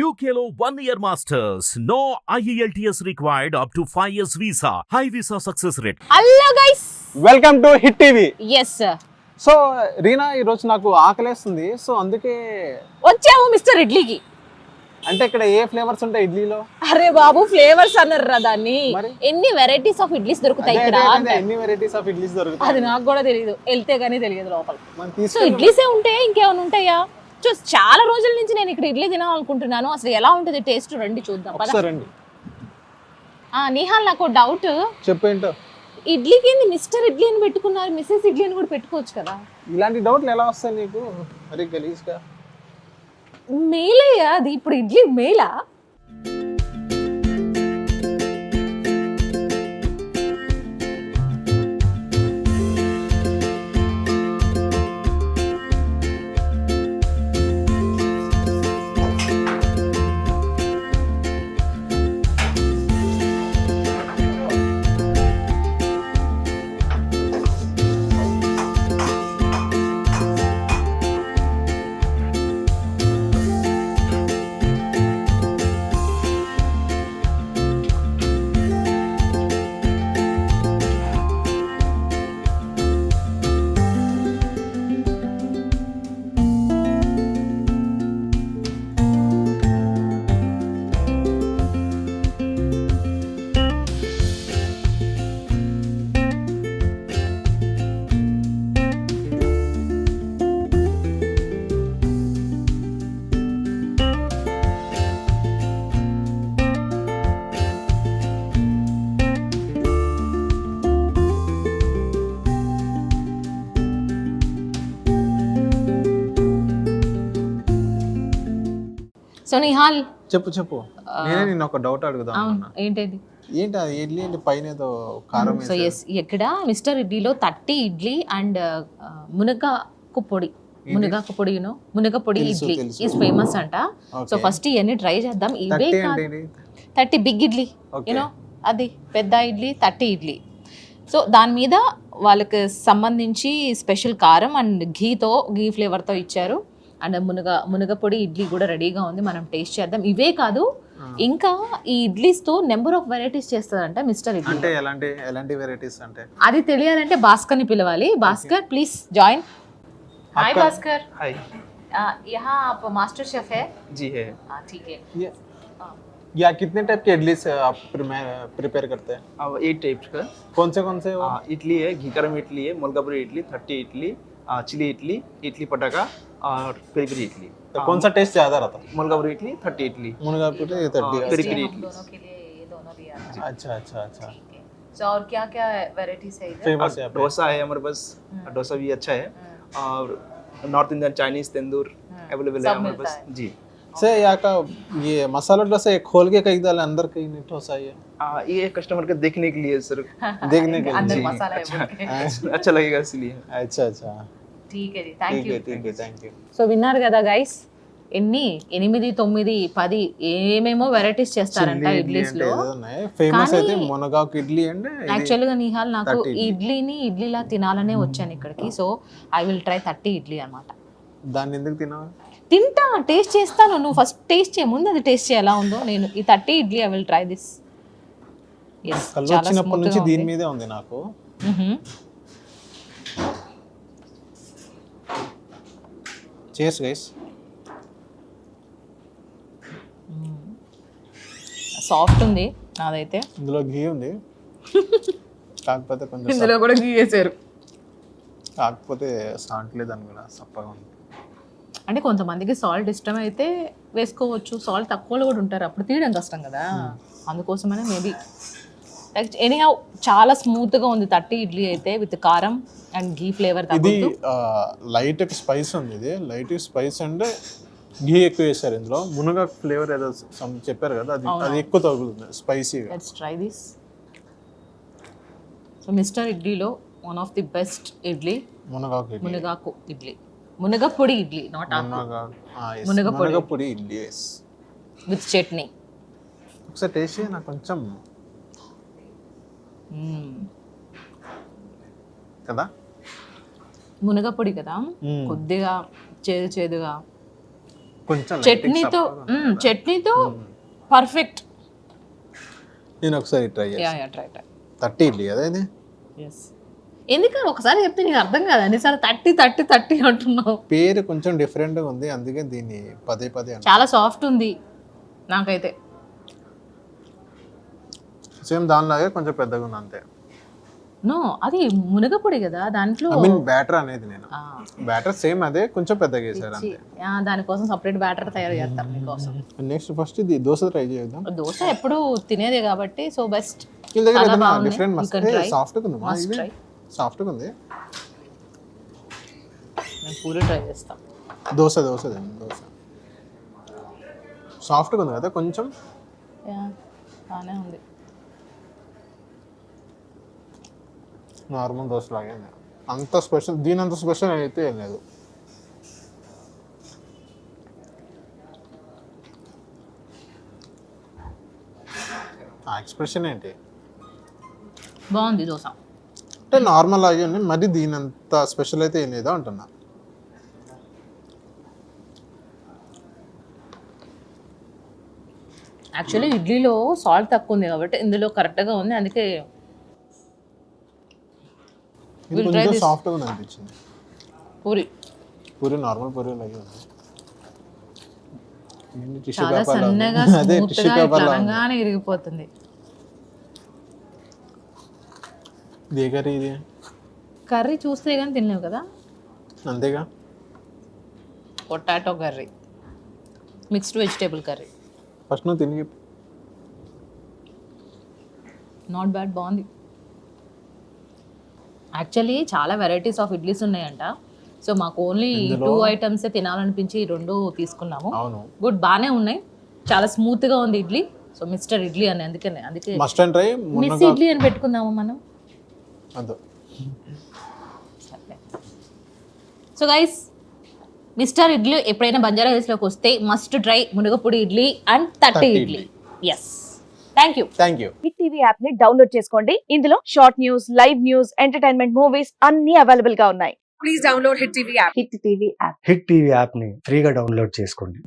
UKLO 1 year masters. No IELTS required up to 5 years visa. High visa success rate. Hello guys, welcome to hit TV. Yes so Reena, ఈరోజు నాకు ఆకలేస్తుంది. So అందుకే వచ్చాము mister ఇడ్లీకి. అంటే ఇక్కడ ఏ ఫ్లేవర్స్ ఉంటాయి ఇడ్లీలో? అరే బాబు, ఫ్లేవర్స్ అన్నారా దాన్ని? మరి? ఎన్ని వెరైటీస్ ఆఫ్ ఇడ్లీస్ దొరుకుతాయి ఇక్కడ? ఎన్ని వెరైటీస్ ఆఫ్ ఇడ్లీస్ దొరుకుతాయి? అది నాకు కూడా తెలియదు, వెళ్తే గానీ తెలియదు లోపల. మనం సో తీసుకెళ్ళి ఇడ్లీసే ఉంటే ఇంకేమైనా ఉంటాయా? చాలా రోజుల నుంచి నేను ఇక్కడ ఇడ్లీ తినాలనుకుంటున్నాను. అసలు ఎలా ఉంటుంది టేస్ట్, రండి చూద్దాం. ఒకసారి రండి. నిహాల్, నాకు డౌట్. చెప్పేంటో. ఇడ్లీకి ఏంది మిస్టర్ ఇడ్లీ అని పెట్టుకున్నారు? మిస్సెస్ ఇడ్లీ అని కూడా పెట్టుకోవచ్చు కదా. ఇలాంటి డౌట్లు ఎలా వస్తాయి నీకు? మరి గలీజ్గా. మెయిలయ్యా అది, ఇప్పుడు ఇడ్లీ మెయిలా? సో నిహాల్, చెప్పు. నేనే నిన్న ఒక డౌట్ అడుగుదాం. ఏంటది? ఏంటి అది ఇడ్లీ అంటే పైన ఏదో కారం సో ఎస్, ఇక్కడ మిస్టర్ ఇడ్లీలో 30 ఇడ్లీ అండ్ మునగాకు పొడి, మునగపొడి ఇడ్లీ ఈజ్ ఫేమస్ అంట. సో ఫస్ట్ ఇవన్నీ ట్రై చేద్దాం. ఇవే కాదు, 30 బిగ్ ఇడ్లీ, యూనో అది పెద్ద ఇడ్లీ, 30 ఇడ్లీ. సో దాని మీద వాళ్ళకి సంబంధించి స్పెషల్ కారం అండ్ ఘీ ఫ్లేవర్తో ఇచ్చారు. అండ్ మునగపొడి ఇడ్లీ కూడా రెడీగా ఉంది, మనం టేస్ట్ చేద్దాం. ఇవే కాదు, ఇంకా ఈ ఇడ్లీస్తో నెంబర్ ఆఫ్ వెరైటీస్ చేస్తారంట మిస్టర్ ఇడ్లీ. అంటే ఎలాంటి వెరైటీస్ అంటే? అది తెలియాలంటే భాస్కర్ని పిలవాలి. Bhaskar, please join. Hi Bhaskar. Hi. यहाँ आप मास्टर शेफ है? जी है। ठीक है। या कितने टाइप के इडली से आप प्रिपेयर करते हैं? अब 8 टाइप्स का। कौन से वो? इडली है, घी गरम इडली है, मुलगापुरी इडली, 30 इडली, चिली इडली, इडली पटाखा और पेरी पेरी इडली। तो कौन सा टेस्ट ज्यादा रहता है? मुलगापुरी इडली, 30 इडली, मुनगापुरी 30, पेरी पेरी इडली। दोनों के लिए ये दोनों भी आता है। अच्छा। ठीक है। सो और क्या क्या वैरायटीज है इधर? फेमस है डोसा है हमारे पास, डोसा भी अच्छा है। और नॉर्थ इंडियन चाइनीज तंदूर अवेलेबल है हमारे पास जी। से यहाँ का ये मसाला डोसा एक खोल के कहीं डाले अंदर कहीं नहीं डोसा ये कस्टमर के देखने के लिए सर, देखने के अंदर लिए। मसाला है बोल के। अच्छा लगेगा इसलिए। अच्छा ठीक है जी, थैंक यू। यू। సో విన్నారు కదా గైస్, 8, 9, 10 ఏమేమో వెరైటీస్ చేస్తారంట ఇడ్లీస్ లో. ఫేమస్ అయితే మునగాకు ఇడ్లీ అండ్ యాక్చువల్ గా నిహాల్, నాకు ఇడ్లీని ఇడ్లీలా తినాలనే వచ్చాను ఇక్కడికి. So I will try 30 idli అన్నమాట. దాన్ని ఎందుకు తినాలి? తింటా, టేస్ట్ చేస్తాను. నువ్వు ఫస్ట్ టేస్ట్ చేయ ముందు అది టేస్ట్ చేయ ఎలా ఉందో. నేను ఈ 30 idli I will try this. కళ్ళు వచ్చినప్పటి నుంచి దీని మీదే ఉంది నాకు. చేస్ గైస్. సాఫ్ట్ ఉంది అదైతే. ఇందులో ఘీ ఉంది, కాకపోతే కొంచెం ఇందులో కూడా ఘీ వేసారు. కాకపోతే సాల్ట్ లేదని కూడా సప్పగా ఉంది. అంటే కొంతమందికి సాల్ట్ ఇష్టం అయితే వేసుకోవచ్చు, సాల్ట్ తక్కువలో కూడా ఉంటారు, అప్పుడు తీయడం కష్టం కదా, అందుకోసమనే మేబీ. లైక్ ఎనీహౌ చాలా స్మూత్గా ఉంది 30 ఇడ్లీ అయితే, విత్ కారం అండ్ ఘీ ఫ్లేవర్. ఇది లైట్ స్పైస్ ఉంది, ఇది లైట్ స్పైస్ అండ్ ఘీ ఎక్కువ వేసారు ఇందులో. మునగా ఫ్లేవర్ ఏదో చెప్పారు కదా, అది ఎక్కువ తగులుతుంది స్పైసీగా. Let's try this. So mister ఇడ్లీలో one of the best idli మునగాకు ఇడ్లీ, మునగపొడి ఇడ్లీ, నాట్ మునగపొడి ఇడ్లీ విత్ చట్నీ. ఒకసారి టేస్ట్ చేయి, నాకు కొంచెం కదా మునగపొడి కదా, కొద్దిగా చేదుగా కొంచెం చట్నీతో పర్ఫెక్ట్. నేను ఒకసారి ట్రై చేస్తాను. ట్రై 30 ఇడ్లీ కదా ఇది. ఎందుకంటే ఒకసారి చెప్తే నీకు అర్థం కాదు, అన్నిసార్లు 30 అంటున్నావు. పేరు కొంచెం డిఫరెంట్గా ఉంది, అందుకే దీన్ని పదే చాలా సాఫ్ట్ ఉంది నాకైతే. సేమ్ దానిలాగే కొంచెం పెద్దగా ఉంది అంతే. నో, అది మునగపొడి కదా దాంట్లో. ఐ మీన్ బ్యాటర్ అనేది, నేను బ్యాటర్ సేమ్ అదే, కొంచెం పెద్దగా వేసారు అంతే. దానికోసం సపరేట్ బ్యాటర్ తయారు చేస్తారు మీకోసం. నెక్స్ట్ ఫస్ట్ ఇది దోశ ట్రై చేద్దాం. దోశ ఎప్పుడు తినేదే కాబట్టి సో బెస్ట్. వీళ్ళ దగ్గర ఏదైనా డిఫరెంట్ మసాలా సాఫ్ట్గా ఉంది, సాఫ్ట్గా ఉంది. నేను పూరి ట్రై చేస్తాం. దోశ సాఫ్ట్గా ఉంది కదా కొంచెం. బాగానే ఉంది. నార్మల్ దోశ లాగే ఉంది, అంత స్పెషల్, దీని అంత స్పెషల్ అయితే ఏం లేదు. ఆ ఎక్స్ప్రెషన్ ఏంటి? బాగుంది దోశ. అంటే నార్మల్ లాగే ఉంది, మరి దీని అంత స్పెషల్ అయితే ఏం లేదా అంటున్నా. యాక్చువల్లీ ఇడ్లీలో సాల్ట్ తక్కువ ఉంది కాబట్టి ఇందులో కరెక్ట్గా ఉంది, అందుకే ఇది కొంచెం సాఫ్ట్గా ఉంది అనిపించింది. పూరి నార్మల్ పూరి లాగే ఉంది. చాలా సన్నగా స్మూత్గా ఇరిగిపోతుంది. ఇదే కర్రీ, ఇది కర్రీ చూస్తే కానీ తినలేవు కదా. అంతేగా. Potato curry, mixed vegetable curry. First నువ్వు తిని. నాట్ బ్యాడ్, బాగుంది. యాక్చువల్లీ చాలా వెరైటీస్ ఆఫ్ ఇడ్లీస్ ఉన్నాయంట. సో మాకు ఓన్లీ 2 ఐటమ్సే తినాలనిపించి 2 తీసుకున్నాము. గుడ్, బాగానే ఉన్నాయి, చాలా స్మూత్గా ఉంది ఇడ్లీ. సో మిస్టర్ ఇడ్లీ అని అందుకే must and try. Miss idli అని పెట్టుకుందాము మనం. సో గైస్, మిస్టర్ ఇడ్లీ ఎప్పుడైనా బంజారా హిల్స్లోకి వస్తే మస్ట్ ట్రై మునగపొడి idli and 30 idli. Yes, thank you. Hit TV app ని డౌన్లోడ్ చేసుకోండి. ఇందులో short news, live news, entertainment movies అన్ని అవైలబుల్ గా ఉన్నాయి. Please download Hit TV app. Hit TV app ని ఫ్రీగా డౌన్లోడ్ చేసుకోండి.